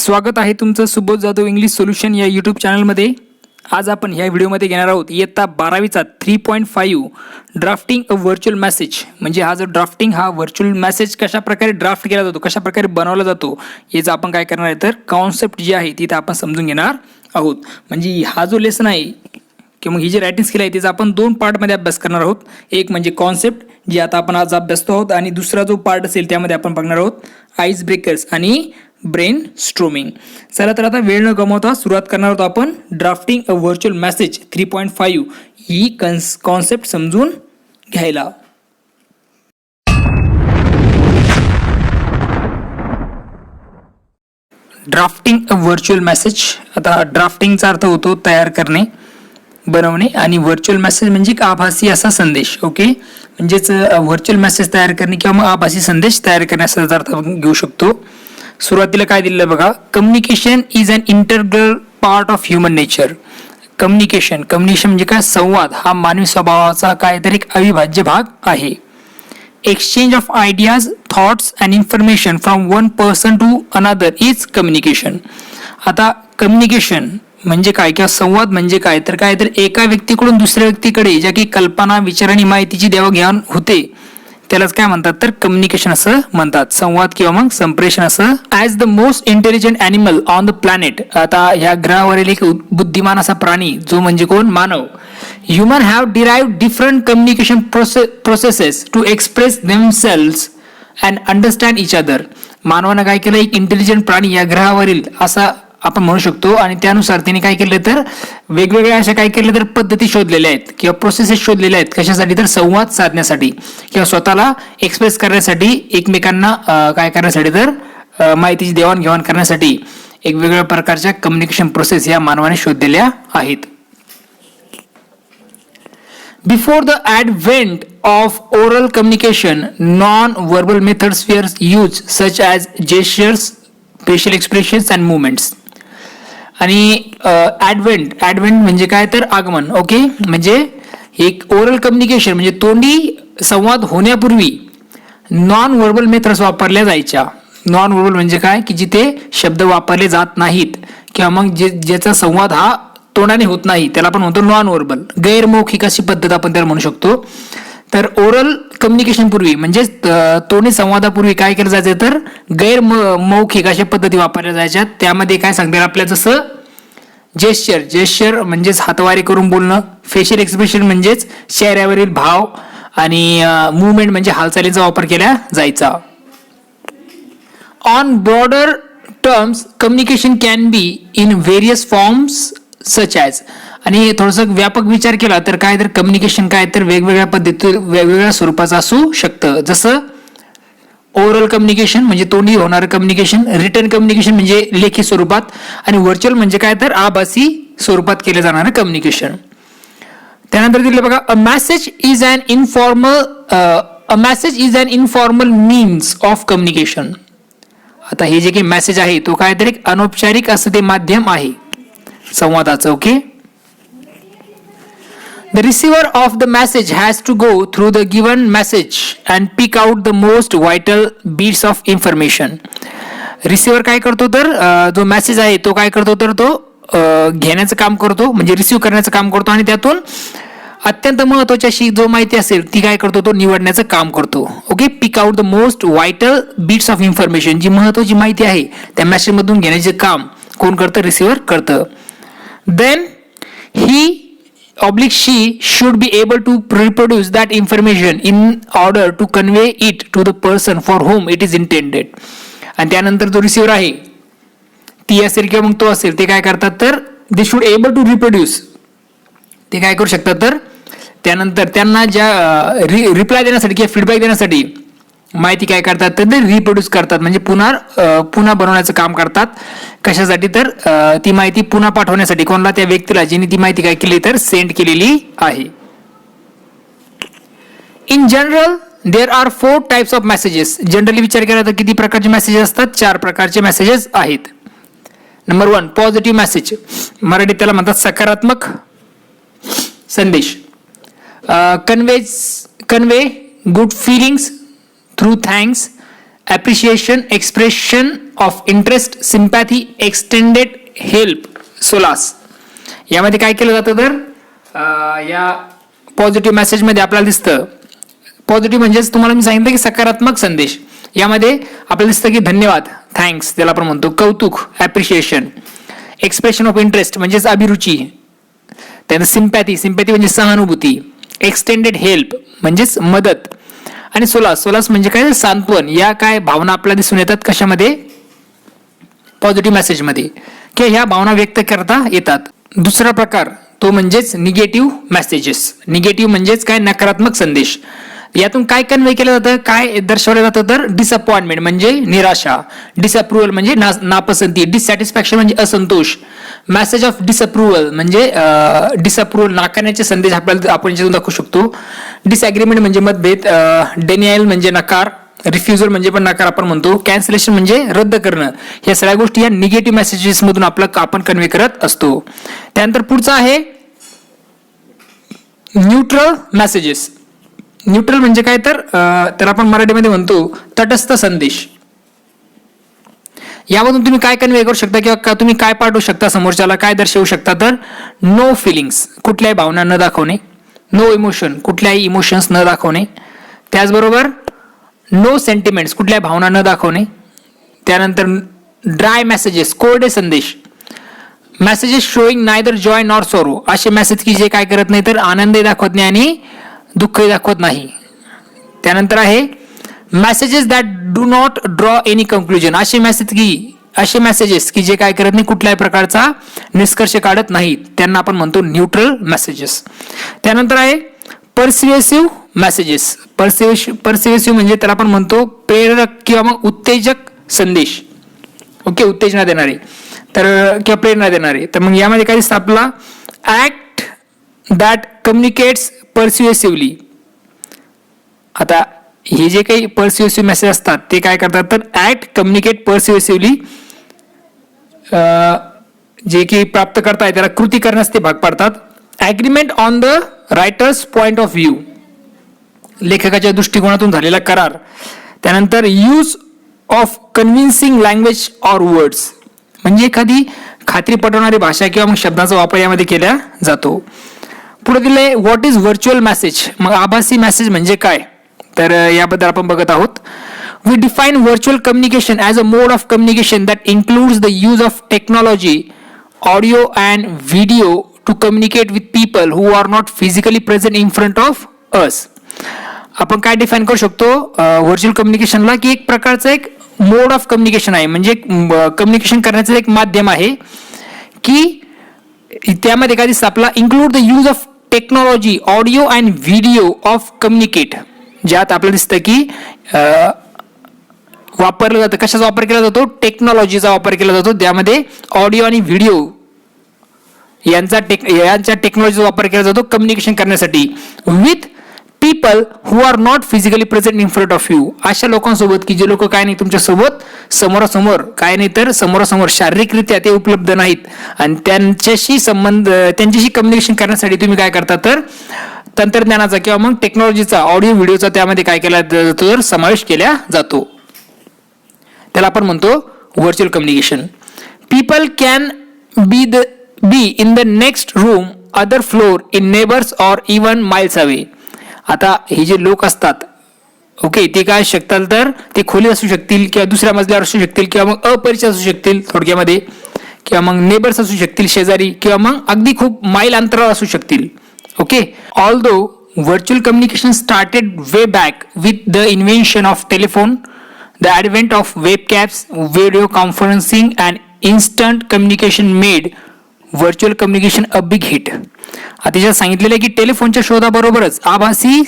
स्वागत आहे तुमचं सुबोध जाधव इंग्लिश सोल्युशन या यूट्यूब चॅनलमध्ये. आज आपण ह्या व्हिडिओमध्ये घेणार आहोत इयत्ता 12वीचा 3.5 ड्राफ्टिंग अ व्हर्च्युअल मेसेज. म्हणजे हा जो ड्राफ्टिंग हा व्हर्च्युअल मेसेज कशा प्रकारे ड्राफ्ट केला जातो, कशा प्रकारे बनवला जातो, याचं आपण काय करणार आहे तर कॉन्सेप्ट जी आहे ती आपण समजून घेणार आहोत. म्हणजे हा जो लेसन आहे किंवा ही जी रायटिंग स्किल आहे तिचा आपण दोन पार्टमध्ये अभ्यास करणार आहोत. एक म्हणजे कॉन्सेप्ट जी आता आपण आज अभ्यासतो आहोत, आणि दुसरा जो पार्ट असेल त्यामध्ये आपण बघणार आहोत आईस ब्रेकर्स आणि ब्रेन स्ट्रोमिंग. चला तर आता वेळ न गमावता सुरुवात करणार आहोत आपण drafting a virtual message 3.5 he concept समजून घ्यायला. Drafting a virtual message. आता ड्राफ्टिंगचा अर्थ होतो तयार करणे, बनवणे, आणि व्हर्च्युअल मेसेज म्हणजे आभासी असा संदेश. ओके, म्हणजेच व्हर्च्युअल मेसेज तयार करणे किंवा मग आभासी संदेश तयार करणे असा अर्थ आपण घेऊ शकतो. सुरुवातीला काय दिलेलं बघा, communication is an integral part of human nature. Communication म्हणजे काय, संवाद हा मानवी स्वभावाचा काहीतरी एक अविभाज्य भाग आहे. Exchange of ideas, thoughts and information from one person to another is communication. आता कम्युनिकेशन म्हणजे काय किंवा संवाद म्हणजे काय तर एका व्यक्तीकडून दुसऱ्या व्यक्तीकडे ज्या काही कल्पना, विचार आणि माहितीची देवाघेवाण होते त्यालाच काय म्हणतात तर कम्युनिकेशन असं म्हणतात. संवाद किंवा मग संप्रेषण असं. As the most intelligent animal on the planet. आता ह्या ग्रहावरील एक बुद्धिमान असा प्राणी जो म्हणजे कोण, मानव. Human have derived different communication processes to express themselves and understand each other. मानवानं काय केलं, एक इंटेलिजंट प्राणी या ग्रहावरील असा आपण म्हणू शकतो, आणि त्यानुसार त्यांनी काय केलं तर वेगवेगळ्या अशा काय केलं तर पद्धती शोधलेल्या आहेत किंवा प्रोसेसेस शोधलेल्या आहेत. कशासाठी तर संवाद साधण्यासाठी किंवा स्वतःला एक्सप्रेस करण्यासाठी, एकमेकांना काय करण्यासाठी तर माहितीची देवाणघेवाण करण्यासाठी एक वेगवेगळ्या प्रकारच्या कम्युनिकेशन प्रोसेस या मानवाने शोधलेल्या आहेत. Before the advent of oral communication, non-verbal methods were used such as gestures, facial expressions and movements. आणि ॲडव्हेंट म्हणजे काय तर आगमन. ओके, म्हणजे एक ओरल कम्युनिकेशन म्हणजे तोंडी संवाद होण्यापूर्वी नॉन व्हर्बल मेथड्स वापरल्या जायच्या. नॉन व्हर्बल म्हणजे काय की जिथे शब्द वापरले जात नाहीत किंवा मग ज्याचा संवाद हा तोंडाने होत नाही त्याला आपण म्हणतो नॉन व्हर्बल. गैरमौखिक अशी पद्धत आपण त्याला म्हणू शकतो. तर ओरल कम्युनिकेशन पूर्वी म्हणजे तोंडी संवादापूर्वी काय केलं जायचं तर गैरमौखिक अशा पद्धती वापरल्या जायच्या. त्यामध्ये काय सांगतात आपल्याला, जसं जेस्चर म्हणजेच हातवारे करून बोलणं, फेशियल एक्सप्रेशन म्हणजेच चेहऱ्यावरील भाव, आणि मुवमेंट म्हणजे हालचालींचा वापर केला जायचा. On broader terms communication can be in various forms such as. आणि थोडंसं व्यापक विचार केला तर काय तर कम्युनिकेशन काय तर वेगवेगळ्या पद्धती वेगवेगळ्या स्वरूपाचं असू शकतं. जसं ओरल कम्युनिकेशन म्हणजे तोंडी होणारं कम्युनिकेशन, रिटन कम्युनिकेशन म्हणजे लेखी स्वरूपात, आणि व्हर्च्युअल म्हणजे काय तर आभासी स्वरूपात केलं जाणारं कम्युनिकेशन. त्यानंतर दिलं बघा, a message is an informal means of communication. आता हे जे काही मेसेज आहे तो काय तर एक अनौपचारिक असं ते माध्यम आहे संवादाचं. Okay, the receiver of the message has to go through the given message and pick out the most vital bits of information. Receiver काय करतो तर जो मेसेज आहे तो काय करतो तर तो घेण्याचं काम करतो, म्हणजे रिसिव्ह करण्याचं काम करतो, आणि त्यातून अत्यंत महत्वाची अशी जो माहिती असेल ती काय करतो तो निवडण्याचं काम करतो. Okay, pick out the most vital bits of information. जी महत्वाची माहिती आहे त्या मेसेज मधून घेण्याचे काम कोण करतं, रिसिव्हर करतं. Then she should be able to reproduce that information in order to convey it to the person for whom it is intended. आणि त्यानंतर जो रिसिव्हर आहे, ती असेल किंवा मग तो असेल, ते काय करतात तर they should able to reproduce. ते काय करू शकतात तर त्यानंतर त्यांना ज्या रिप्लाय देण्यासाठी किंवा फीडबॅक देण्यासाठी माहिती काय करतात तर ते रिप्रोड्यूस करतात, म्हणजे पुन्हा बनवण्याचं काम करतात. कशासाठी तर ती माहिती पुन्हा पाठवण्यासाठी कोणाला, त्या व्यक्तीला जिने ती माहिती काय केली तर सेंड केलेली आहे. In general there are 4 types of messages. Generally विचार केला तर किती प्रकारचे मेसेजेस असतात, 4 प्रकारचे मेसेजेस आहेत. Number 1 positive message. मराठीत त्याला म्हणतात सकारात्मक संदेश. Convey good feelings through thanks, appreciation, expression of interest, sympathy, extended help, solace. यामध्ये काय केलं जातं तर या पॉझिटिव्ह मेसेजमध्ये आपल्याला दिसतं, पॉझिटिव्ह म्हणजेच तुम्हाला मी सांगितलं की सकारात्मक संदेश. यामध्ये आपल्याला दिसतं की धन्यवाद, थँक्स त्याला आपण म्हणतो, कौतुक, ॲप्रिशिएशन, एक्सप्रेशन ऑफ इंटरेस्ट म्हणजेच अभिरुची, त्यानंतर सिम्पॅथी, सिम्पॅथी म्हणजे सहानुभूती, एक्सटेंडेड हेल्प म्हणजेच मदत, आणि सोलास, सोलास म्हणजे काय सांत्वन. या काय भावना आपल्याला दिसून येतात कशामध्ये, पॉझिटिव्ह मेसेजमध्ये, की ह्या भावना व्यक्त करता येतात. दुसरा प्रकार तो म्हणजेच निगेटिव्ह मेसेजेस. निगेटिव्ह म्हणजेच काय, नकारात्मक संदेश. यातून काय कन्वे केलं जातं, काय दर्शवलं जातं तर डिसअपॉइंटमेंट म्हणजे निराशा, डिसअप्रुव्हल म्हणजे नापसंती, डिससॅटिस्फॅक्शन म्हणजे असंतोष, मेसेज ऑफ डिसअप्रुव्हल म्हणजे डिसअप्रुव्हल नाकारण्याचे संदेश आपल्याला आपण याच्यातून दाखवू शकतो. डिसएग्रीमेंट म्हणजे मतभेद, डेनियल म्हणजे नकार, रिफ्युजल म्हणजे पण नकार आपण म्हणतो, कॅन्सलेशन म्हणजे रद्द करणं. ह्या सगळ्या गोष्टी या निगेटिव्ह मेसेजेस मधून आपण कन्वे करत असतो. त्यानंतर पुढचा आहे न्यूट्रल मेसेजेस. न्यूट्रल म्हणजे काय तर त्याला आपण मराठीमध्ये म्हणतो तटस्थ संदेश. यामधून तुम्ही काय कन्वे करू शकता किंवा तुम्ही काय पाठवू शकता समोरच्याला, काय दर्शवू शकता तर नो फिलिंग्स, कुठल्याही भावना न दाखवणे, नो इमोशन, कुठल्याही इमोशन्स न दाखवणे, त्याचबरोबर नो सेंटिमेंट्स, कुठल्याही भावना न दाखवणे. त्यानंतर ड्राय मेसेजेस, कोरडे संदेश, messages showing neither Joy nor sorrow, असे मेसेज की जे काय करत नाही तर आनंदही दाखवत नाही आणि दुःखही दाखवत नाही. त्यानंतर आहे messages that do not draw any conclusion, असे मेसेजेस की जे काय करत नाही, कुठल्याही प्रकारचा निष्कर्ष काढत नाहीत, त्यांना आपण म्हणतो न्यूट्रल मेसेजेस. त्यानंतर आहे पर्सिव्हेसिव्ह मेसेजेस. पर्सिव्हेसिव्ह म्हणजे त्याला आपण म्हणतो प्रेरक किंवा मग उत्तेजक संदेश. ओके, उत्तेजना देणारे तर किंवा प्रेरणा देणारे. तर मग यामध्ये काय दिसतं आपला, ऍक्ट दॅट कम्युनिकेट्स पर्सिव्हेसिव्हली. आता हे जे काही पर्सिव्हेसिव्ह मेसेज असतात ते काय करतात तर ऍक्ट कम्युनिकेट पर्सिव्हेसिव्हली, जे की प्राप्त करताय त्याला कृती करण्यास ते भाग पाडतात. Agreement on the writers point of view, लेखकाच्या दृष्टिकोनातून झालेला करार. त्यानंतर use of convincing language or words, म्हणजे एखादी खात्री पटवणारी भाषा किंवा मग शब्दांचा वापर यामध्ये केला जातो. पुढे दिले व्हॉट इज व्हर्च्युअल मेसेज. मग आभासी मेसेज म्हणजे काय तर याबद्दल आपण बघत आहोत. We define virtual communication as a mode of communication that includes the use of technology, audio and video to communicate with people who are not physically present in front of us. आपण काय define करू शकतो virtual कम्युनिकेशनला, की एक प्रकारचं एक मोड of communication आहे, म्हणजे कम्युनिकेशन करण्याचं एक माध्यम आहे की त्यामध्ये काय दिसतं आपला, include the use of technology, audio and video off communicate, ज्यात आपल्याला दिसतं की वापरलं जातं. कशाचा वापर केला जातो, टेक्नॉलॉजीचा वापर केला जातो. त्यामध्ये ऑडिओ आणि व्हिडिओ यांच्या टेक्नॉलॉजीचा वापर केला जातो कम्युनिकेशन करण्यासाठी with people who are not physically present in front of you. अशा लोकांसोबत की जे लोक काय नाही तुमच्यासोबत समोरासमोर, काय नाही तर समोरासमोर शारीरिकरित्या ते उपलब्ध नाहीत, आणि त्यांच्याशी कम्युनिकेशन करण्यासाठी तुम्ही काय करता तर तंत्रज्ञानाचा किंवा मग टेक्नॉलॉजीचा, ऑडिओ व्हिडिओचा त्यामध्ये काय केला जातो तर समावेश केला जातो. त्याला आपण म्हणतो virtual communication. People can be in the next room, other floor, in neighbours or even miles away. आता हे जे लोक असतात ओके, ते काय शकतात तर ते खोली असू शकतील किंवा दुसऱ्या मजल्यावर असू शकतील किंवा मग अपरिचित असू शकतील थोडक्यामध्ये, किंवा मग नेबर्स असू शकतील शेजारी, किंवा मग अगदी खूप माईल अंतरावर असू शकतील. Okay, although virtual communication started way back with the invention of telephone, the advent of webcams, video conferencing and instant communication made virtual communication a big hit. आता सांगितलेलं आहे की टेलिफोनच्या शोधाबरोबरच आभासी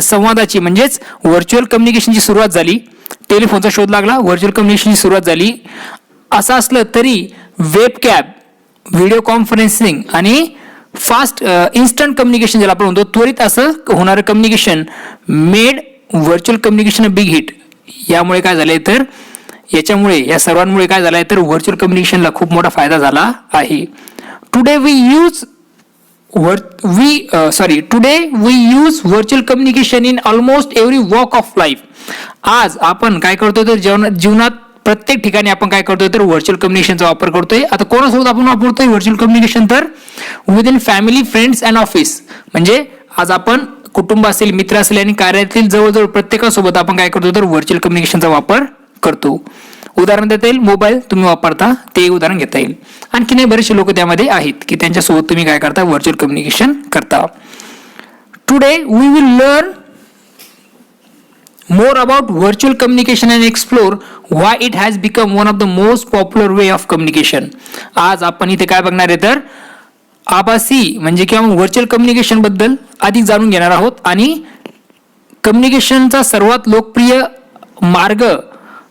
संवादाची म्हणजेच व्हर्च्युअल कम्युनिकेशनची सुरुवात झाली. टेलिफोनचा शोध लागला, व्हर्च्युअल कम्युनिकेशनची सुरुवात झाली. असं असलं तरी वेबकॅम, व्हिडिओ कॉन्फरन्सिंग आणि फास्ट इन्स्टंट कम्युनिकेशन ज्याला आपण म्हणतो त्वरित असं होणारं communication made virtual communication a big hit. यामुळे काय झालंय तर या सर्वांमुळे काय झालंय तर व्हर्च्युअल कम्युनिकेशनला खूप मोठा फायदा झाला आहे. Today we use virtual communication in almost every walk of life. आज आपण काय करतोय तर जीवनात प्रत्येक ठिकाणी आपण काय करतोय तर व्हर्च्युअल कम्युनिकेशनचा वापर करतोय. आता कोणासोबत आपण वापरतोय व्हर्च्युअल कम्युनिकेशन तर with in family, friends and office. म्हणजे आज आपण कुटुंब असेल, मित्र असेल आणि कार्यातील जवळजवळ प्रत्येकासोबत आपण काय करतो तर व्हर्च्युअल कम्युनिकेशनचा वापर करतो. उदाहरण देता येईल, मोबाईल तुम्ही वापरता ते उदाहरण घेता येईल. आणखी नाही बरेचसे लोक त्यामध्ये आहेत की त्यांच्यासोबत तुम्ही काय करता व्हर्च्युअल कम्युनिकेशन करता. Today we will learn more about virtual communication and explore why it has become one of the most popular way of communication. आज आपण इथे काय बघणार आहे तर आभासी म्हणजे किंवा व्हर्च्युअल कम्युनिकेशन बद्दल अधिक जाणून घेणार आहोत आणि कम्युनिकेशनचा सर्वात लोकप्रिय मार्ग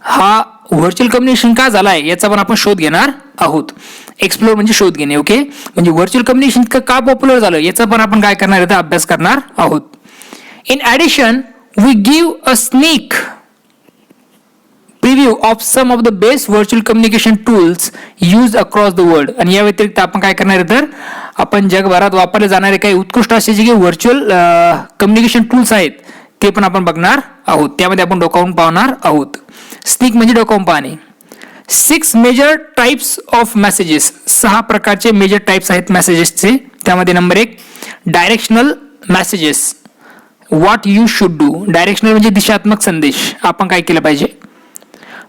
हा व्हर्च्युअल कम्युनिकेशन का झाला आहे याचा पण आपण शोध घेणार आहोत. एक्सप्लोर म्हणजे शोध घेणे. ओके, म्हणजे व्हर्च्युअल कम्युनिकेशन का पॉप्युलर झालं याचा पण आपण काय करणार आहे तर अभ्यास करणार आहोत. In addition we give a sneak preview of some of the best virtual communication tools used across the world. आणि या व्यतिरिक्त आपण काय करणार आहे तर आपण जगभरात वापरले जाणारे काही उत्कृष्ट असे जे व्हर्च्युअल कम्युनिकेशन टूल्स आहेत ते पण आपण बघणार आहोत. त्यामध्ये आपण डोकावून पाहणार आहोत. स्नीक म्हणजे डोकावून पाहणे. 6 मेजर टाइप्स ऑफ मेसेजेस. 6 प्रकारचे मेजर टाइप्स आहेत मेसेजेसचे. त्यामध्ये number 1 directional messages. What you should do. Directional म्हणजे दिशात्मक संदेश, आपण काय केलं पाहिजे.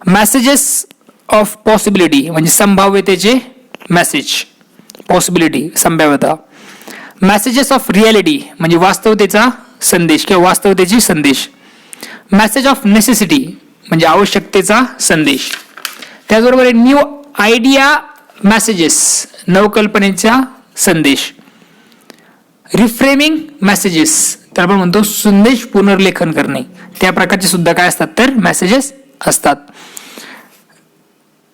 मेसेजेस ऑफ पॉसिबिलिटी म्हणजे संभाव्यतेचे मेसेज, पॉसिबिलिटी संभाव्यता. मेसेजेस ऑफ रियालिटी म्हणजे वास्तवतेचा संदेश किंवा वास्तवतेची संदेश. मेसेज ऑफ नेसेसिटी म्हणजे आवश्यकतेचा संदेश. त्याचबरोबर न्यू आयडिया मेसेजेस नवकल्पनेचा संदेश. रिफ्रेमिंग मेसेजेस तर आपण म्हणतो संदेश पुनर्लेखन करणे. त्या प्रकारचे सुद्धा काय असतात तर मेसेजेस असतात.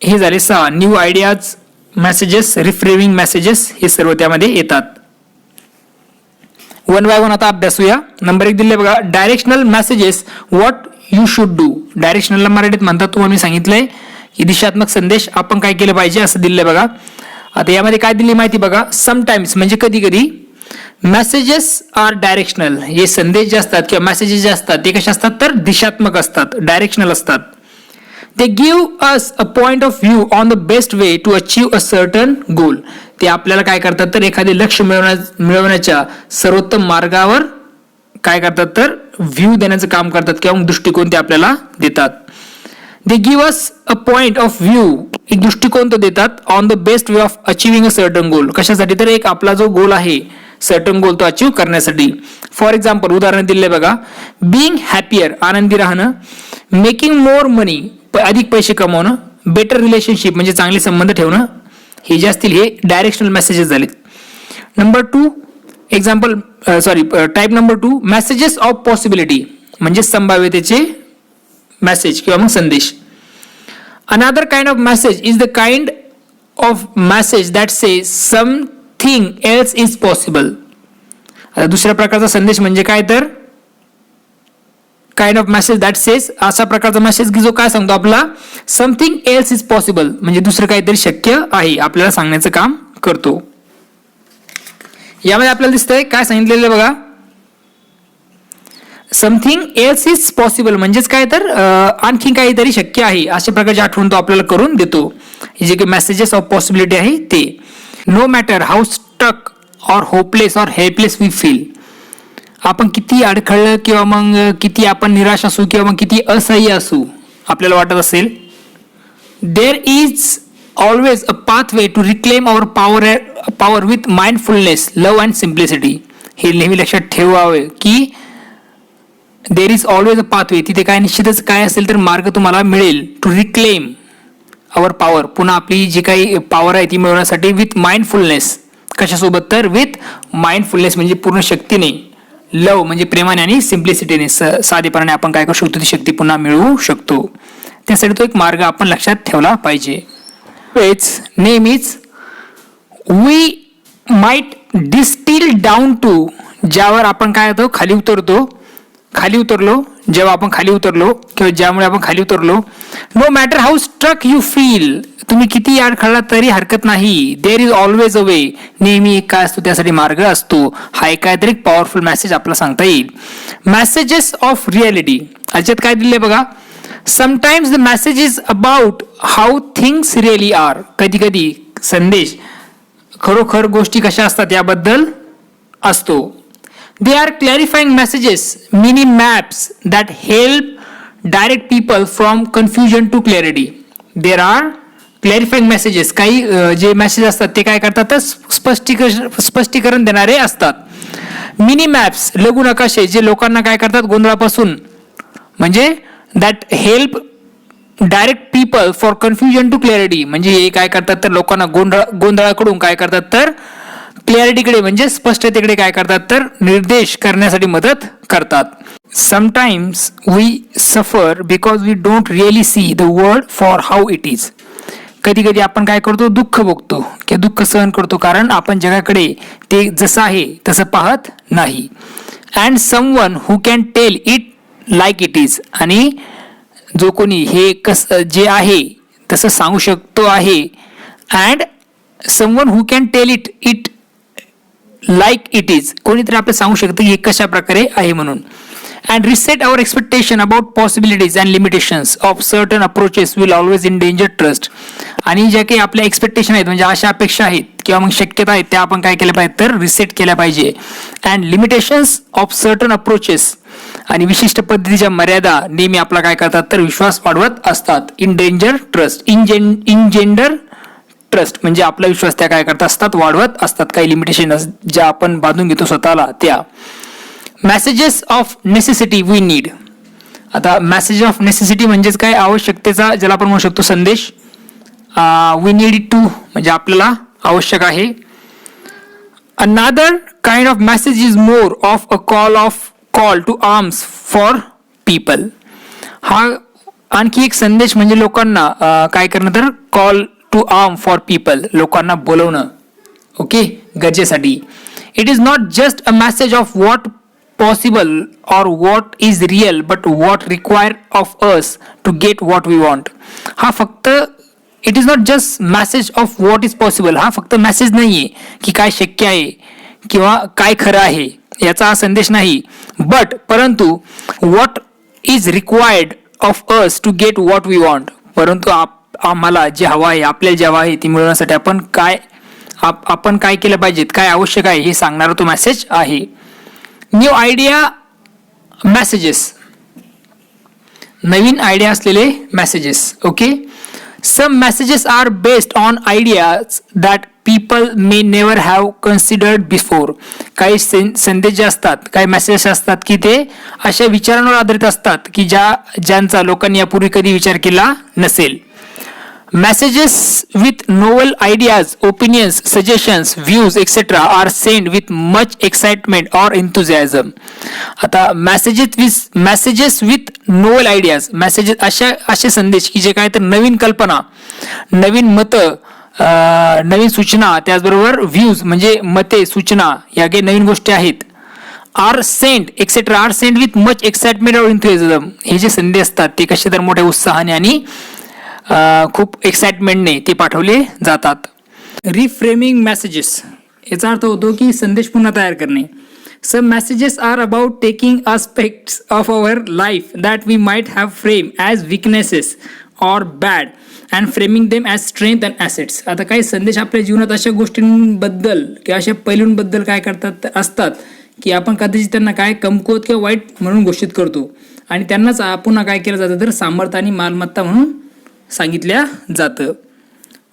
हे झाले 6 new ideas messages, reframing messages हे सर्व त्यामध्ये येतात. वन बाय वन आता अभ्यासूया. नंबर 1 दिले बघा directional messages what you should do. डायरेक्शनलला मराठीत म्हणतात तुम्हाला मी सांगितलंय की दिशात्मक संदेश आपण काय केलं पाहिजे असं दिलंय बघा. आता यामध्ये काय दिली माहिती बघा. समटाइम्स म्हणजे कधी कधी मेसेजेस आर डायरेक्शनल. हे संदेश जे असतात किंवा मेसेजेस जे असतात ते कसे असतात तर दिशात्मक असतात, डायरेक्शनल असतात. They give us a point of view on the best way to achieve a certain goal. ते आपल्याला काय करतात तर एखादे लक्ष्य मिळवण्याच्या सर्वोत्तम मार्गावर काय करतात तर व्ह्यू देण्याचं काम करतात किंवा दृष्टिकोन ते आपल्याला देतात. They give us a point of view एक दृष्टिकोन तो देतात on the best way of achieving a certain goal. कशासाठी तर एक आपला जो गोल आहे सर्टन गोल तो अचीव करण्यासाठी. फॉर एक्झाम्पल उदाहरण दिले बघा. बिईंग हॅपियर आनंदी राहणं. मेकिंग मोर मनी अधिक पैसे कमवणं. बेटर रिलेशनशिप म्हणजे चांगले संबंध ठेवणं. हे जे असतील हे डायरेक्शनल मेसेजेस झाले. Number 2 example type number 2 messages of possibility म्हणजे संभाव्यतेचे मेसेज किंवा मग संदेश. Another kind of message is the kind of message that say something else is possible. आता दुसऱ्या प्रकारचा संदेश म्हणजे काय तर kind of message that says अशा प्रकारचा मेसेज की जो काय सांगतो आपला समथिंग एल्स इज पॉसिबल म्हणजे दुसरं काहीतरी शक्य आहे आपल्याला सांगण्याचं काम करतो. यामध्ये आपल्याला दिसतंय काय सांगितलेलं बघा. समथिंग एल्स इज पॉसिबल म्हणजेच काय तर आणखी काहीतरी शक्य आहे अशा प्रकारची आठवण तो आपल्याला करून देतो. हे जे काही मेसेजेस ऑफ पॉसिबिलिटी आहे ते. No matter how stuck or hopeless or helpless we feel. आपण किती अडखळलं किंवा मग किती आपण निराश असू किंवा मग किती असह्य असू आपल्याला वाटत असेल. There is always a pathway to reclaim our power with mindfulness, love and simplicity. हे नेहमी लक्षात ठेवावे की there is always a pathway. तिथे काय निश्चितच काय असेल तर मार्ग तुम्हाला मिळेल टू रिक्लेम अवर पॉवर पुन्हा आपली जी काही पॉवर आहे ती मिळवण्यासाठी विथ माइंडफुलनेस. कशासोबत तर विथ माइंडफुलनेस म्हणजे पूर्ण शक्तीने. लव म्हणजे प्रेमाने आणि सिम्प्लिसिटीने साधेपणाने आपण काय करू शकतो ती शक्ती पुन्हा मिळवू शकतो. त्यासाठी तो एक मार्ग आपण लक्षात ठेवला पाहिजे. नेहमीच we might distill down to ज्यावर आपण काय होतो खाली उतरलो जेव्हा आपण खाली उतरलो किंवा ज्यामुळे आपण खाली उतरलो. No matter how struck you feel, तुम्ही किती याड खळलात तरी हरकत नाही. देर इज ऑलवेज अ वे, नेहमी एक काय असतो त्यासाठी मार्ग असतो. हा एक काहीतरी पॉवरफुल मेसेज आपल्याला सांगता येईल. मेसेजेस ऑफ रियालिटी, याच्यात काय दिले बघा. Sometimes the message is about how things really are, कधी कधी संदेश खरोखर गोष्टी कशा असतात याबद्दल असतो. They are clarifying messages, mini maps that help direct people from confusion to clarity. There are clarifying messages, काही जे मेसेज असतात ते काय करतात तर स्पष्टीकरण देणारे असतात. मिनी मॅप्स, लघु नकाशे, जे लोकांना काय करतात गोंधळापासून, म्हणजे that help direct people for confusion to clarity, म्हणजे हे काय करतात तर लोकांना गोंधळाकडून काय करतात तर क्लॅरिटीकडे म्हणजे स्पष्टतेकडे काय करतात तर निर्देश करण्यासाठी मदत करतात. Sometimes we suffer because we don't really see the world for how it is, कधी कधी आपण काय करतो दुःख भोगतो किंवा दुःख सहन करतो कारण आपण जगाकडे ते जसं आहे तसं पाहत नाही. And someone who can tell it like it is, आणि जो कोणी हे जे आहे तसं सांगू शकतो आहे. And someone who can tell it like it is, कोणीतरी आपल्याला सांगू शकतं की हे कशा प्रकारे आहे म्हणून. And reset our expectation about possibilities and limitations of certain approaches will always endanger trust, आणि ज्या काही आपल्या एक्सपेक्टेशन आहेत म्हणजे अशा अपेक्षा आहेत किंवा मग शक्यता आहेत त्या आपण काय केल्या पाहिजे तर रिसेट केल्या पाहिजे. And limitations of certain approaches, आणि विशिष्ट पद्धतीच्या मर्यादा नेहमी आपला काय करतात तर विश्वास वाढवत असतात. इंडेंजर ट्रस्ट, इंजेंडर ट्रस्ट म्हणजे आपला विश्वास त्या काय करत असतात वाढवत असतात. काही लिमिटेशन ज्या आपण बांधून घेतो स्वतःला त्या. Messages of necessity we need, आता मेसेज ऑफ नेसेसिटी म्हणजेच काय आवश्यकतेचा ज्याला आपण म्हणू शकतो संदेश. वी नीड इट टू म्हणजे आपल्याला आवश्यक आहे. Another kind of message is more of a call to arms for people, हा आणखी एक संदेश म्हणजे लोकांना काय करणं तर call to arm for people, लोकांना बोलवणं ओके गरजेसाठी. It is not just a message of what possible or what is real but what required of us to get what we want. हा फक्त it is not just message of what is possible, हा फक्त message नाहीये की काय शक्य आहे किंवा काय खरं आहे याचा हा संदेश नाही. बट परंतु what is required of us to get what we want, परंतु आम्हाला जे हवं आहे आपल्याला जे हवं आहे ती मिळवण्यासाठी आपण काय केलं पाहिजे, काय आवश्यक आहे हे सांगणारा तो मेसेज आहे. न्यू आयडिया मेसेजेस, नवीन आयडिया असलेले messages okay. Some messages are based on ideas that people may never have considered before. काही संदेश जे असतात काही मेसेजेस असतात की ते अशा विचारांवर आधारित असतात की ज्यांचा लोकांनी यापूर्वी कधी विचार केला नसेल. Messages with novel ideas, opinions, suggestions, views, etc. are sent with much excitement or enthusiasm. आता messages with novel ideas, messages असे संदेश की जे काय तर नवीन कल्पना, नवीन मत, नवीन सूचना, त्याचबरोबर व्ह्यूज म्हणजे मते सूचना या काही नवीन गोष्टी आहेत. Are sent etcetera are sent with much excitement और एन्थुसियाझम, हे जे संदेश असतात ते कसे तर मोठ्या उत्साहाने आणि खूप एक्साइटमेंटने ते पाठवले जातात. रिफ्रेमिंग मेसेजेस, याचा अर्थ होतो की संदेश पुन्हा तयार करणे. Some messages are about taking aspects of our life that we might have frame as weaknesses or bad and framing them as strength and assets. आता काही संदेश आपल्या जीवनात अशा गोष्टींबद्दल किंवा अशा पैलूंबद्दल काय करतात असतात की आपण कदाचित त्यांना काय कमकुवत किंवा वाईट म्हणून घोषित करतो आणि त्यांनाच पुन्हा काय केलं जातं तर सामर्थ्य आणि मालमत्ता म्हणून सांगितल्या जातं.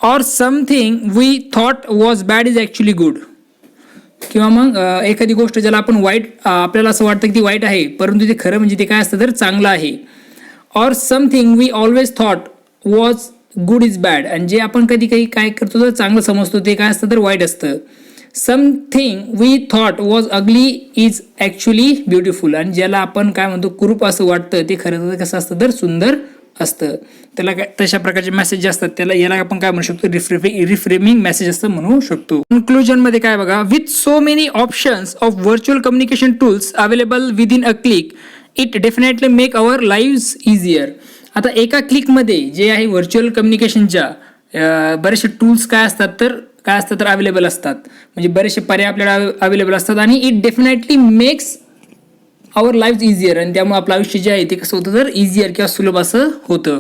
Or something we thought was bad is actually good, किंवा मग एखादी गोष्ट ज्याला आपण वाईट आपल्याला असं वाटतं की ती वाईट आहे परंतु ते खरं म्हणजे ते काय असतं तर चांगलं आहे. Or something we always thought was good is bad, आणि जे आपण कधी काही काय करतो तर चांगलं समजतो ते काय असतं तर वाईट असतं. Something we thought was ugly is actually beautiful, आणि ज्याला आपण काय म्हणतो कुरूप असं वाटतं ते खरं तर कसं असतं तर सुंदर असतं. त्याला काय तशा प्रकारचे मेसेज जे असतात याला आपण काय म्हणू शकतो रिफ्रेमिंग मेसेज असं म्हणू शकतो. कन्क्लुजन मध्ये काय बघा, with so many options of virtual communication tools available within a click it definitely make our lives easier. आता एका क्लिकमध्ये जे आहे व्हर्च्युअल कम्युनिकेशनच्या बरेचसे टूल्स काय असतात तर अवेलेबल असतात, म्हणजे बरेचसे पर्याय आपल्याला अवेलेबल असतात आणि it definitely makes our live easier. आणि त्यामुळे आपलं आयुष्य जे आहे ते कसं होतं तर इझियर किंवा सुलभ असं होतं.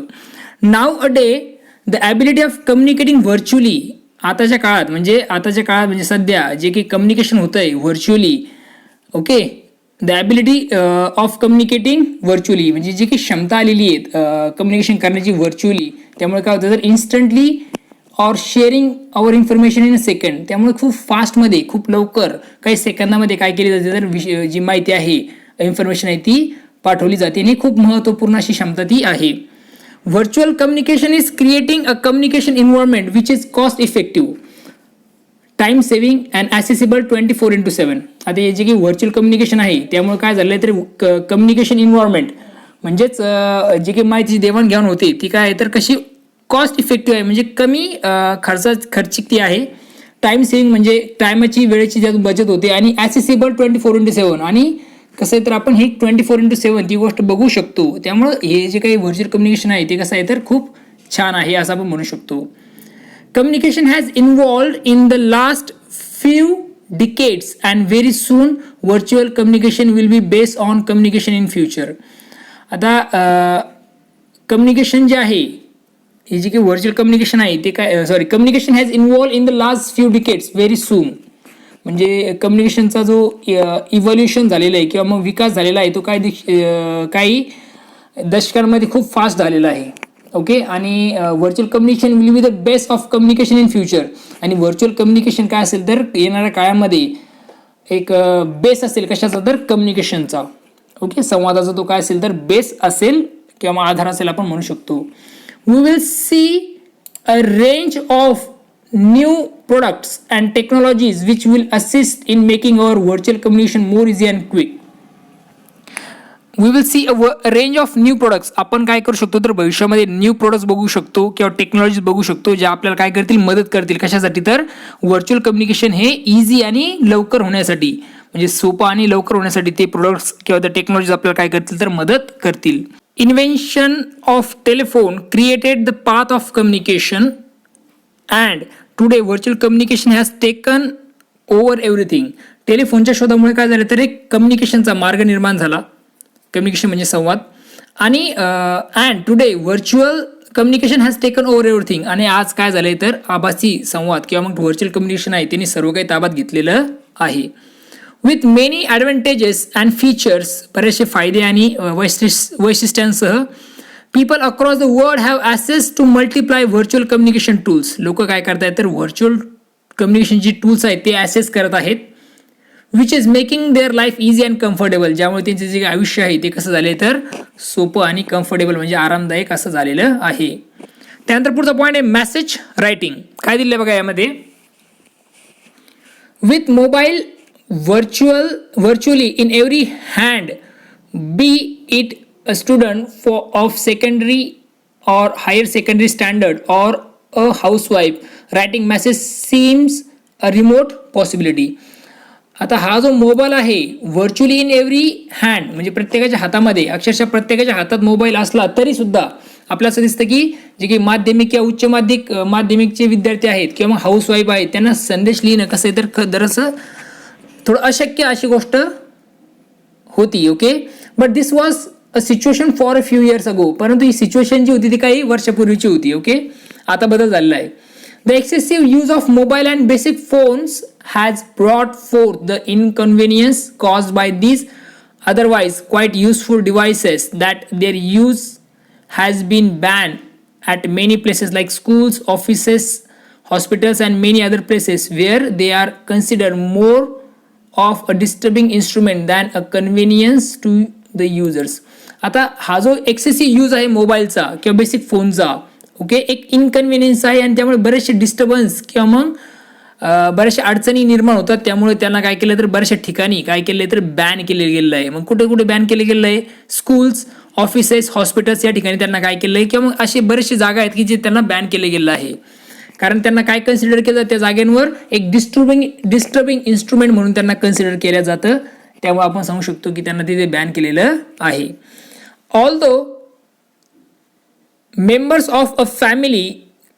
Nowadays the ability of communicating virtually, आताच्या काळात म्हणजे सध्या जे काही कम्युनिकेशन होतं आहे virtually, okay, the ability of communicating virtually म्हणजे जी काही क्षमता आलेली आहे कम्युनिकेशन करण्याची व्हर्च्युअली, त्यामुळे काय होतं तर instantly or sharing our information in a second. त्यामुळे खूप फास्टमध्ये खूप लवकर काही सेकंदामध्ये काय केली जाते तर जी माहिती आहे इन्फॉर्मेशन आहे ती पाठवली जाते आणि खूप महत्त्वपूर्ण अशी क्षमता ती आहे. Virtual communication is creating a communication environment which is cost effective, time saving and accessible 24/7. आता हे जे काही व्हर्च्युअल कम्युनिकेशन आहे त्यामुळे काय झालं आहे तर कम्युनिकेशन एन्व्हायरमेंट म्हणजेच जी काही माहितीची देवाणघेवाण होते ती काय आहे तर कशी कॉस्ट इफेक्टिव्ह आहे, म्हणजे कमी खर्चिक ती आहे. टाइम सेव्हिंग म्हणजे टायमाची वेळेची ज्यातून बचत होते आणि ॲसेसिबल 24/7 आणि कसं आहे तर आपण हे 24/7 ती गोष्ट बघू शकतो. त्यामुळं हे जे काही व्हर्च्युअल कम्युनिकेशन आहे ते कसं आहे तर खूप छान आहे असं आपण म्हणू शकतो. Communication has involved in the last few decades and very soon virtual communication will be based on communication in future. आता कम्युनिकेशन जे आहे हे जे काही व्हर्च्युअल कम्युनिकेशन आहे ते communication has involved in the last few decades very soon, म्हणजे कम्युनिकेशनचा जो इव्हॉल्युशन झालेला आहे किंवा मग विकास झालेला आहे तो काही दशकांमध्ये खूप फास्ट झालेला आहे, ओके. आणि virtual communication will be the best of communication in future. आणि व्हर्च्युअल कम्युनिकेशन काय असेल तर येणाऱ्या काळामध्ये एक बेस असेल कशाचा तर कम्युनिकेशनचा, ओके, संवादाचा तो काय असेल तर बेस असेल किंवा मग आधार असेल आपण म्हणू शकतो. We will see a range of new products and technologies which will assist in making our virtual communication more easy and quick. We will see a range of new products. आपण काय करू शकतो तर भविष्यामध्ये न्यू प्रोडक्ट्स बघू शकतो किंवा technologies बघू शकतो ज्या आपल्याला काय करतील मदत करतील कशासाठी तर व्हर्च्युअल कम्युनिकेशन हे इझी आणि लवकर होण्यासाठी, म्हणजे सोपं आणि लवकर होण्यासाठी ते प्रोडक्ट्स किंवा त्या टेक्नॉलॉजीज आपल्याला काय करतील तर मदत करतील. Invention of telephone created the path of communication and today virtual communication has taken over everything. टेलिफोनच्या शोधामुळे काय झालं तर एक कम्युनिकेशनचा मार्ग निर्माण झाला, कम्युनिकेशन म्हणजे संवाद. आणि and today virtual communication has taken over everything. आणि आज काय झालंय तर आभासी संवाद किंवा मग व्हर्च्युअल कम्युनिकेशन आहे त्यांनी सर्व काही ताब्यात घेतलेलं आहे. With many advantages and features, बरेचसे फायदे आणि वैशिष्ट्यांसह people across the world have access to multiply virtual communication tools. लोक काय करत आहेत तर व्हर्च्युअल कम्युनिकेशनची टूल्स आहेत ते ॲसेस करत आहेत, which is making their life easy and comfortable. ज्यामुळे त्यांचे जे आयुष्य आहे ते कसं झाले तर सोपं आणि कम्फर्टेबल म्हणजे आरामदायक असं झालेलं आहे. त्यानंतर पुढचा पॉईंट आहे मेसेज रायटिंग. काय दिलं बघा यामध्ये, with mobile virtually in every hand, be it a student of secondary or higher secondary standard or a housewife, writing message seems a remote possibility. आता हा जो मोबाईल आहे व्हर्च्युअली इन एव्हरी हँड म्हणजे प्रत्येकाच्या हातामध्ये, अक्षरशः प्रत्येकाच्या हातात मोबाईल असला तरी सुद्धा आपल्याला असं दिसतं की जे काही माध्यमिक किंवा उच्च माध्यमिकचे विद्यार्थी आहेत किंवा हाऊसवाईफ आहेत त्यांना संदेश लिहिणं कसं आहे तर दरअसल थोडं अशक्य अशी गोष्ट होती, okay. But this was a situation for a few years ago. परंतु ही सिच्युएशन जी होती ती काही वर्षापूर्वीची होती, ओके. आता बदल झालेला आहे. The excessive use of mobile and basic phones has brought fourth the inconvenience caused by these otherwise quite useful devices that their use has been banned at many places like schools, offices, hospitals and many other places where they are considered more of a disturbing instrument than a convenience to the users. आता हा जो excessive use आहे मोबाईलचा किंवा basic फोनचा, okay, एक inconvenience आहे आणि त्यामुळे बरेचसे डिस्टर्बन्स किंवा मग बऱ्याचशा अडचणी निर्माण होतात. त्यामुळे त्यांना काय केलं तर बऱ्याचशा ठिकाणी काय केलं तर बॅन केले गेलेलं आहे. मग कुठे कुठे बॅन केले गेलेलं आहे, स्कूल्स, ऑफिसेस, हॉस्पिटल्स या ठिकाणी त्यांना काय केलं आहे किंवा मग असे बरेचसे जागा आहेत की जे त्यांना बॅन केले गेलं आहे. कारण त्यांना काय कन्सिडर केलं त्या जागेंवर एक डिस्टर्बिंग इन्स्ट्रुमेंट म्हणून त्यांना कन्सिडर केलं जातं त्यामुळे आपण सांगू शकतो की त्यांना तिथे बॅन केलेलं आहे. Although members of a family,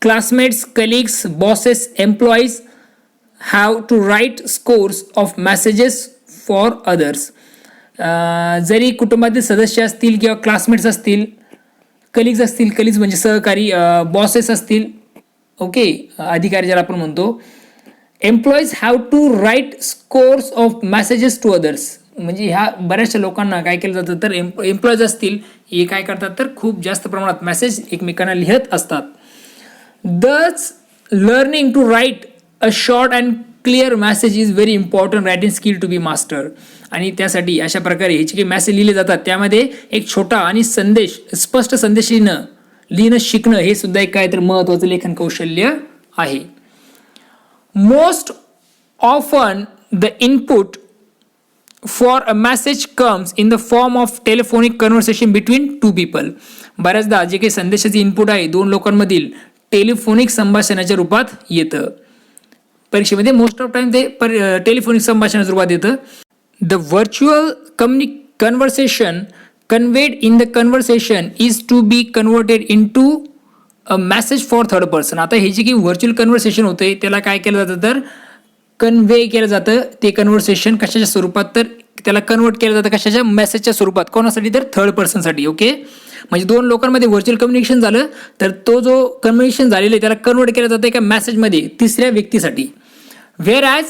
classmates, colleagues, bosses, employees have to write scores of messages for others. जरी कुटुंबातील सदस्य असतील किंवा क्लासमेट्स असतील, कलिग्स म्हणजे सहकारी, बॉसेस असतील, ओके, अधिकारी ज्याला आपण म्हणतो, employees have to write scores of messages to others. म्हणजे ह्या बऱ्याचशा लोकांना काय केलं जातं तर एम्प्लॉईज असतील हे काय करतात तर खूप जास्त प्रमाणात मेसेज एकमेकांना लिहित असतात. Thus learning to write a short and clear message is very important writing skill to be master. आणि त्यासाठी अशा प्रकारे हे जे काही मेसेज लिहिले जातात त्यामध्ये एक छोटा आणि स्पष्ट संदेश लिहिणं शिकणं हे सुद्धा एक काय तर महत्त्वाचं लेखन कौशल्य आहे. Most often the input for a message comes in the form of telephonic conversation between two people. बऱ्याचदा जे काही संदेशाचे इनपुट आहे दोन लोकांमधील टेलिफोनिक संभाषणाच्या रूपात येतं. परीक्षेमध्ये मोस्ट ऑफ टाइम ते टेलिफोनिक संभाषणाच्या रूपात येतं. The virtual conversation conveyed in the conversation is to be converted into a message for third person. आता हे जे काही व्हर्च्युअल कन्व्हर्सेशन होते त्याला काय केलं जातं तर कन्वे केलं जातं. ते कन्व्हर्सेशन कशाच्या स्वरूपात तर त्याला कन्वर्ट केलं जातं कशाच्या मेसेजच्या स्वरूपात. कोणासाठी तर थर्ड पर्सनसाठी. ओके, म्हणजे दोन लोकांमध्ये व्हर्च्युअल कम्युनिकेशन झालं तर तो जो कम्युनिकेशन झालेलं आहे त्याला कन्वर्ट केलं जातं एका मेसेजमध्ये तिसऱ्या व्यक्तीसाठी. Wear as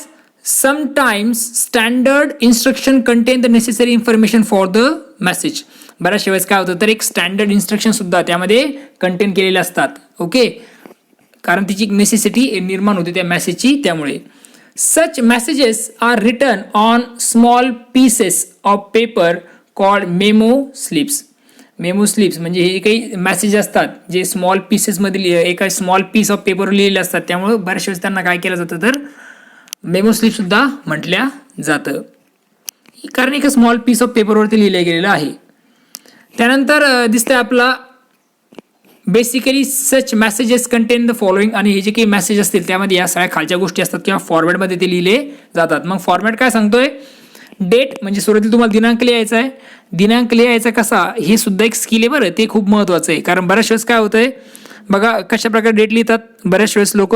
sometimes standard instruction content the necessary information for the message. बऱ्याचशा वेळेस काय होतं तर एक स्टँडर्ड इन्स्ट्रक्शन सुद्धा त्यामध्ये कंटेन केलेले असतात. ओके, कारण तिची नेसेसिटी निर्माण होते त्या मेसेजची. त्यामुळे such messages are written on small pieces of paper called memo slips. Memo slips म्हणजे हे काही मेसेज असतात जे स्मॉल पीसेसमधील एका स्मॉल पीस ऑफ पेपरवर लिहिलेले असतात. त्यामुळे बऱ्याच वेळेस त्यांना काय केलं जातं तर मेमो स्लिप सुद्धा म्हटल्या जातं, कारण एका स्मॉल पीस ऑफ पेपरवरती लिहिलं गेलेलं आहे. त्यानंतर दिसतंय आपला basically such messages content the following. आणि हे जे काही मेसेज असतील त्यामध्ये या सगळ्या खालच्या गोष्टी असतात किंवा फॉर्मॅटमध्ये ते लिहिले जातात. मग फॉर्मॅट काय सांगतोय, डेट म्हणजे सुरुवातीला तुम्हाला दिनांक लिहायचा आहे. दिनांक लिहायचा कसा हे सुद्धा एक स्किल आहे बरं, ते खूप महत्त्वाचं आहे. कारण बऱ्याच वेळेस काय होतंय बघा कशा प्रकारे डेट लिहितात बऱ्याच वेळेस लोक,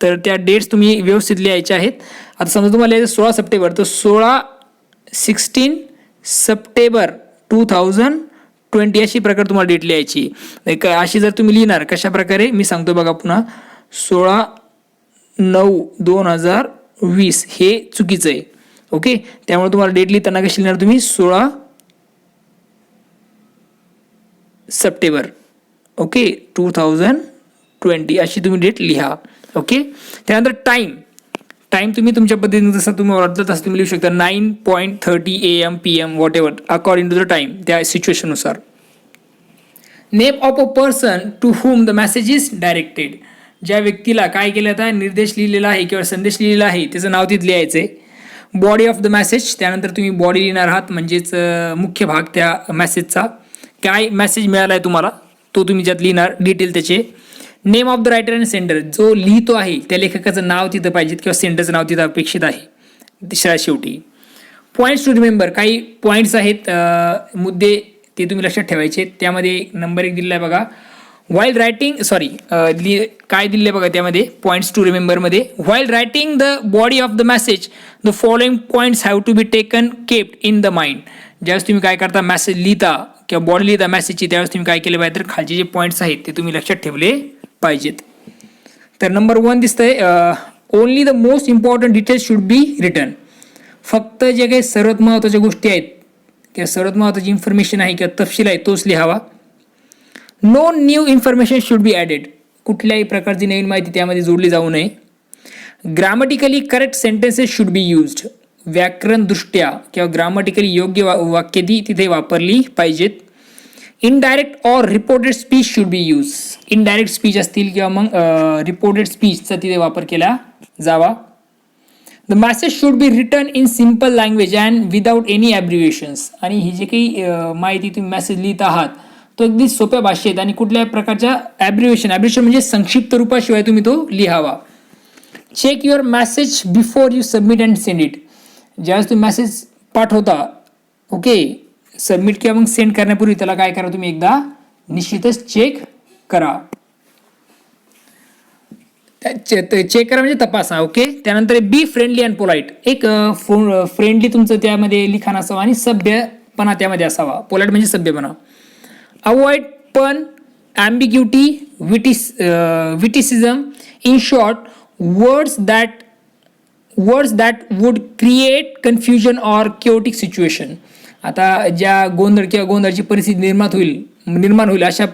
तर त्या डेट्स तुम्ही व्यवस्थित लिहायच्या आहेत. आता समजा तुम्हाला लिहायचं 16 सप्टेंबर तर 16 सप्टेंबर 2020 अशी प्रकारे तुम्हाला डेट लिहायची. अशी जर तुम्ही लिहिणार कशा प्रकारे मी सांगतो बघा पुन्हा, 16/9/2020 हे चुकीचं आहे. ओके, त्यामुळे तुम्हाला डेट लिहिताना कशी लिहिणार तुम्ही 16 सप्टेंबर ओके 2020 अशी तुम्ही डेट लिहा. ओके, त्यानंतर टाइम तुम्ही तुमच्या पद्धतीने जसं तुम्ही वाटलं तसं तुम्ही लिहू शकता. 9:30 AM PM whatever according to the time त्या सिच्युएशननुसार. Name of a person to whom the message is directed. ज्या व्यक्तीला काय केलं आहे निर्देश लिहिलेला आहे किंवा संदेश लिहिलेला आहे त्याचं नाव तिथे लिहायचं आहे. बॉडी ऑफ द मेसेज, त्यानंतर तुम्ही बॉडी लिहिणार आहात म्हणजेच मुख्य भाग त्या मेसेजचा. काय मेसेज मिळाला आहे तुम्हाला तो तुम्ही ज्यात लिहिणार डिटेल त्याचे. Name of the writer and sender, जो लिहितो आहे त्या लेखकाचं नाव तिथं पाहिजे किंवा सेंडरचं नाव तिथं अपेक्षित आहे. तिसऱ्या शेवटी पॉईंट्स टू रिमेंबर, काही पॉईंट्स आहेत मुद्दे ते तुम्ही लक्षात ठेवायचे. त्यामध्ये नंबर 1 दिलेला आहे बघा, व्हाईल रायटिंग काय दिले बघा त्यामध्ये पॉईंट्स टू रिमेंबरमध्ये. While writing the body of the message the following points have to be taken kept in the mind. ज्यावेळेस तुम्ही काय करता मेसेज लिहिता किंवा बॉडी लिहिता मेसेजची त्यावेळेस तुम्ही काय केलं पाहिजे तर खालचे जे पॉईंट्स आहेत ते तुम्ही लक्षात ठेवले पाहिजेत. तर नंबर 1 दिसतंय only the most important details should be return. फक्त जे काही सर्वात महत्त्वाच्या गोष्टी आहेत किंवा सर्वात महत्त्वाची इन्फॉर्मेशन आहे किंवा तपशील आहे तोच लिहावा. No new information should be added, कुठल्याही प्रकारची नवीन माहिती त्यामध्ये जोडली जाऊ नये. Grammatically correct sentences should be used, व्याकरणदृष्ट्या किंवा ग्रामटिकली योग्य वाक्यदी तिथे वापरली पाहिजेत. Indirect or reported speech should be use, indirect speech असतील किंवा मग रिपोर्टेड स्पीचचा तिथे वापर केला जावा. The message should be written in simple language and without any abbreviations, आणि ही जे काही माहिती तुम्ही मेसेज लिहित आहात तो अगदी सोप्या भाषेत आणि कुठल्याही प्रकारच्या ॲब्रिव्हिएशन म्हणजे संक्षिप्त रूपाशिवाय तुम्ही तो लिहावा. Check your message before you submit and send it, ज्यावेळेस तुम्ही मेसेज पाठवता ओके सबमिट किंवा मग सेंड करण्यापूर्वी त्याला काय करा तुम्ही एकदा निश्चितच चेक करा. चेक करा म्हणजे तपासा. ओके त्यानंतर बी फ्रेंडली अँड पोलाइट. एक फ्रेंडली तुमचं त्यामध्ये लिखाण असावं आणि सभ्यपणा त्यामध्ये असावा. पोलाइट म्हणजे सभ्यपणा. अवॉइड पण, ambiguity, witticism, in short words that would create confusion or chaotic situation. आता ज्या गोंधळ किंवा गोंधळाची परिस्थिती निर्माण होईल अशा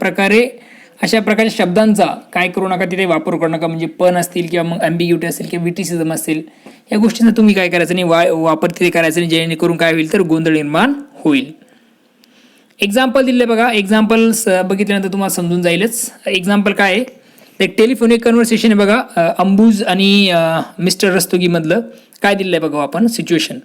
प्रकारच्या शब्दांचा काय करू नका, तिथे वापर करू नका. म्हणजे पण असतील किंवा मग ambiguity असेल किंवा विटिसिझम असेल या गोष्टींचा तुम्ही काय करायचं नाही, वापर तिथे करायचं नाही, जेणेकरून काय होईल तर गोंधळ निर्माण होईल. एक्झाम्पल दिले बघा. एक्झाम्पल्स बघितल्यानंतर तुम्हाला समजून जाईलच. एक्झाम्पल काय आहे, एक टेलिफोनिक कन्व्हर्सेशन आहे बघा अंबुज आणि मिस्टर रस्तोगी मधलं. काय दिलं आहे बघा आपण situation.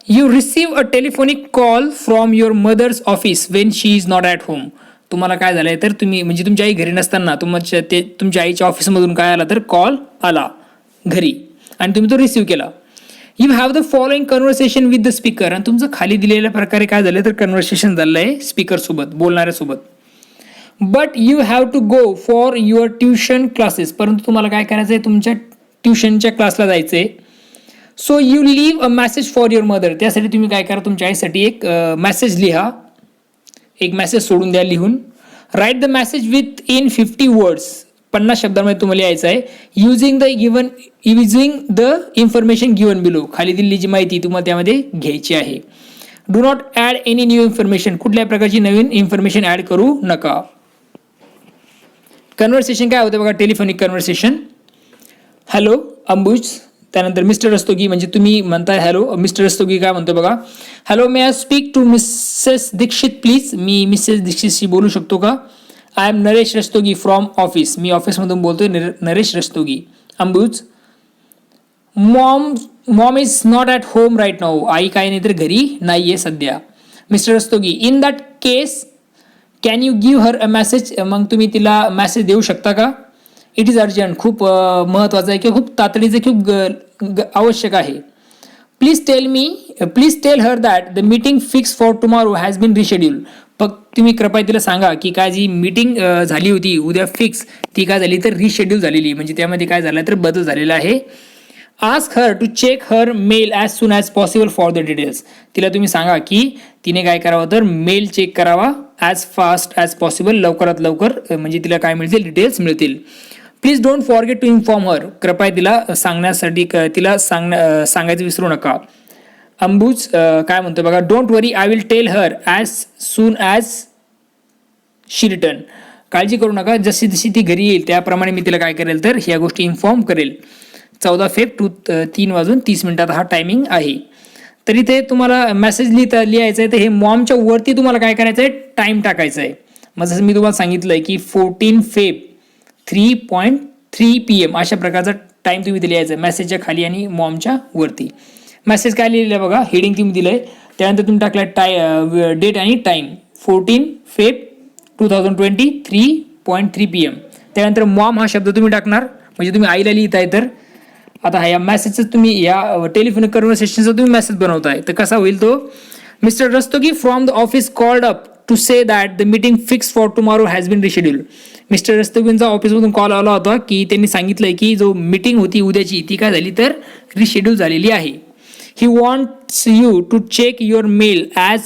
You receive a telephonic call from your mother's office when she is not at home. तुम्हाला काय झालंय तर तुम्ही म्हणजे तुमची आई घरी नसताना तुमच्या आईच्या ऑफिसमधून काय आला तर कॉल आला घरी आणि तुम्ही तो रिसीव्ह केला. You have the following conversation with the speaker. आणि तुमचं खाली दिलेल्या प्रकारे काय झालं तर कन्व्हर्सेशन झालं आहे स्पीकरसोबत, बोलणाऱ्यासोबत. But you have to go for your tuition classes. परंतु तुम्हाला काय करायचं आहे, तुमच्या ट्युशनच्या क्लासला जायचं आहे. So you leave a message for your mother. त्यासाठी तुम्ही काय करा, तुमच्या आईसाठी एक मेसेज लिहा, एक मेसेज सोडून द्या लिहून. Write the message within 50 words. 50 शब्दांमध्ये तुम्हाला यायचं आहे. Using the information given below. खाली दिलेली जी माहिती तुम्हाला त्यामध्ये घ्यायची आहे. Do not add any new information. कुठल्याही प्रकारची नवीन इन्फॉर्मेशन ॲड करू नका. कन्व्हर्सेशन काय होतं बघा, टेलिफोनिक कन्व्हर्सेशन. हॅलो अंबुज. त्यानंतर मिस्टर रस्तोगी म्हणजे तुम्ही म्हणताय हॅलो. मिस्टर रस्तोगी काय म्हणतो बघा, hello may I speak to Mrs Dikshit please. मी मिसेस दीक्षितशी बोलू शकतो का. I am Naresh Rastogi from office. मी ऑफिसमधून बोलतोय, Naresh Rastogi. Ambuj. Mom is not at home right now. आई काय नाही तर घरी नाही आहे सध्या. Mr Rastogi. In that case can you give her a message. मग तुम्ही तिला मेसेज देऊ शकता का. It is urgent. खूप महत्त्वाचं आहे किंवा खूप तातडीचं, खूप आवश्यक आहे. Please tell her that the meeting fix for tomorrow has been reschedule. फक्त तुम्ही कृपया तिला सांगा की काय जी मीटिंग झाली होती उद्या फिक्स, ती काय झाली तर रिशेड्यूल झालेली, म्हणजे त्यामध्ये काय झालं तर बदल झालेला आहे. Ask her to check her mail as soon as possible for the details. तिला तुम्ही सांगा की तिने काय करावं तर मेल चेक करावा ॲज फास्ट ॲज पॉसिबल, लवकरात लवकर, म्हणजे तिला काय मिळतील डिटेल्स मिळतील. Please don't forget to inform her. कृपया तिला सांगण्यासाठी सांगायचं विसरू नका. अंबुज काय म्हणतो बघा, don't worry I will tell her as soon as she return. काळजी करू नका, जशी जशी ती घरी येईल त्याप्रमाणे मी तिला काय करेल तर ह्या गोष्टी इन्फॉर्म करेल. 14 फेब 3:30 हा टायमिंग आहे. तरी ते तुम्हाला मेसेज लिहायचं आहे तर हे मॉमच्या वरती तुम्हाला काय करायचं आहे, टाईम टाकायचं आहे. मग जसं मी तुम्हाला सांगितलं आहे की 14 फेब 3:03 PM अशा प्रकारचा टाईम तुम्ही ते लिहायचा आहे मेसेजच्या खाली आणि मॉमच्या वरती. मेसेज काय लिहिलेलं आहे बघा, हेडिंग तुम्ही दिलं आहे, त्यानंतर तुम्ही टाकला डेट आणि टाईम 14 फेब 2020 3:03 PM. त्यानंतर मॉम हा शब्द तुम्ही टाकणार, म्हणजे तुम्ही आईला लिहिताय. तर आता या मेसेजचं तुम्ही या टेलिफोनिक कन्व्हर्सेशनचा तुम्ही मेसेज बनवताय तर कसा होईल तो. Mr Rastogi from the office called up to say that the meeting fix for tomorrow has been reschedule. Mr रस्तोगींचा ऑफिसमधून कॉल आला होता की त्यांनी सांगितलंय की जो मीटिंग होती उद्याची ती काय झाली तर रिशेड्यूल झालेली आहे. He wants you to check your mail as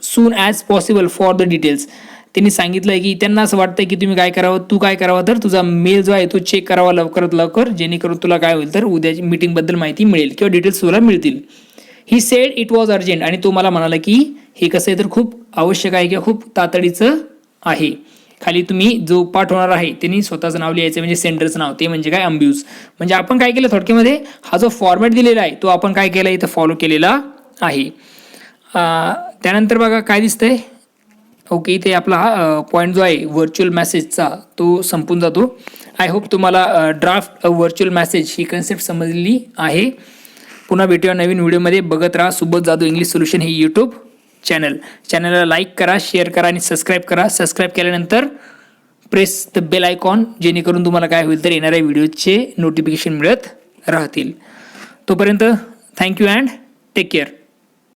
soon as possible for the details. त्यांनी सांगितलंय की त्यांना असं वाटतंय की तुम्ही काय करावं, तू काय करावं तर तुझा मेल जो आहे तो चेक करावा लवकरात लवकर, जेणेकरून तुला काय होईल तर उद्याची मीटिंगबद्दल माहिती मिळेल किंवा डिटेल्स तुला मिळतील. He said it was urgent. आणि तो मला म्हणाला की हे कसं आहे तर खूप आवश्यक आहे किंवा खूप तातडीचं आहे. खाली तुम्ही जो पाठवणार आहे त्यांनी स्वतःचं नाव लिहायचं, म्हणजे सेंडरचं नाव, ते म्हणजे काय अंब्यूज. म्हणजे आपण काय केलं थोडक्यामध्ये, हा जो फॉर्मॅट दिलेला आहे तो आपण काय केला इथं फॉलो केलेला आहे. त्यानंतर बघा काय दिसतंय, ओके इथे आपला हा पॉईंट जो आहे व्हर्च्युअल मेसेजचा तो संपून जातो. आय होप तुम्हाला ड्राफ्ट व्हर्च्युअल मेसेज ही कन्सेप्ट समजलेली आहे. पुन्हा भेटूया नवीन व्हिडिओमध्ये. बघत राहा सुबोध जाधव इंग्लिश सोल्युशन ही यूट्यूब चॅनलला लाईक करा, शेअर करा आणि सबस्क्राईब करा. सबस्क्राईब केल्यानंतर प्रेस द बेल आयकॉन, जेणेकरून तुम्हाला काय होईल तर येणाऱ्या व्हिडिओचे नोटिफिकेशन मिळत राहतील. तोपर्यंत थँक्यू अँड टेक केअर.